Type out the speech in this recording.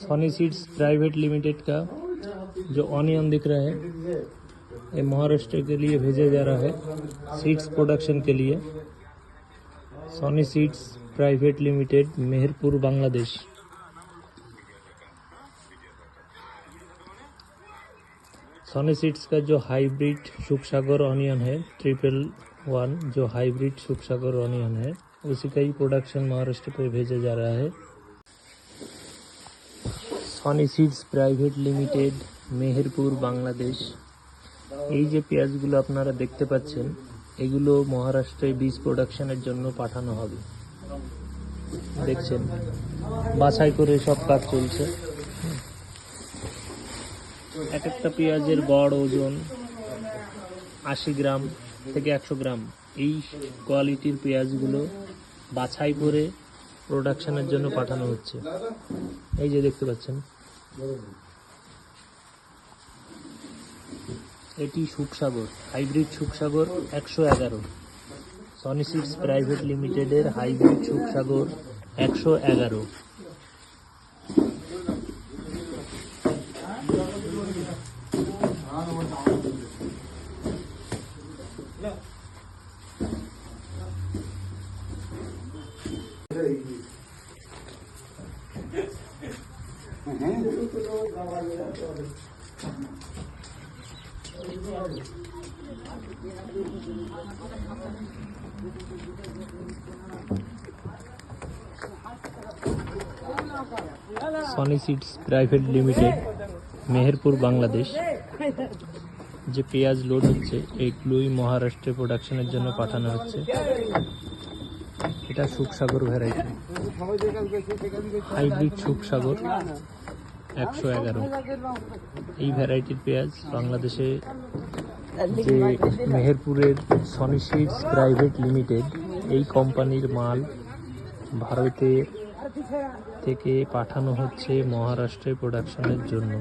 Sunny Seeds Private limited का जो onion दिख रहा है ये महाराष्ट्र के लिए भेजा जा रहा है सीड्स प्रोडक्शन के लिए। Sunny Seeds Private Limited, Meherpur, Bangladesh. Sunny Seeds का जो हाइब्रिड शुभसागर ऑनियन है 111, जो हाइब्रिड शुभसागर ऑनियन है उसी का ही प्रोडक्शन महाराष्ट्र पे भेजा जा रहा है। Sunny Seeds Private Limited, Meherpur, Bangladesh. এই যে পেঁয়াজগুলো আপনারা দেখতে পাচ্ছেন এগুলো মহারাষ্ট্রে বীজ প্রোডাকশনের জন্য পাঠানো হবে। দেখছেন বাছাই করে সব কাজ চলছে। এক একটা পেঁয়াজের গড় ওজন 80 গ্রাম থেকে 100 গ্রাম। এই কোয়ালিটির পেঁয়াজগুলো বাছাই করে প্রোডাকশনের জন্য পাঠানো হচ্ছে। এই যে দেখতে পাচ্ছেন এটি Subhasagar, hybrid Subhasagar 111। Sony seeds private লিমিটেডের hybrid Subhasagar 111। Sony seeds private limited, Meherpur, Bangladesh. যে পেঁয়াজ লোড হচ্ছে এইগুলোই মহারাষ্ট্রে প্রোডাকশনের জন্য পাঠানো হচ্ছে। এটা শুভসাগর ভ্যারাইটি, হাইব্রিড শুভসাগর 111। এই ভ্যারাইটির পেঁয়াজ বাংলাদেশে যে মেহেরপুরের সনি সিডস প্রাইভেট লিমিটেড এই কোম্পানির মাল ভারতে থেকে পাঠানো হচ্ছে মহারাষ্ট্রে প্রোডাকশনের জন্য।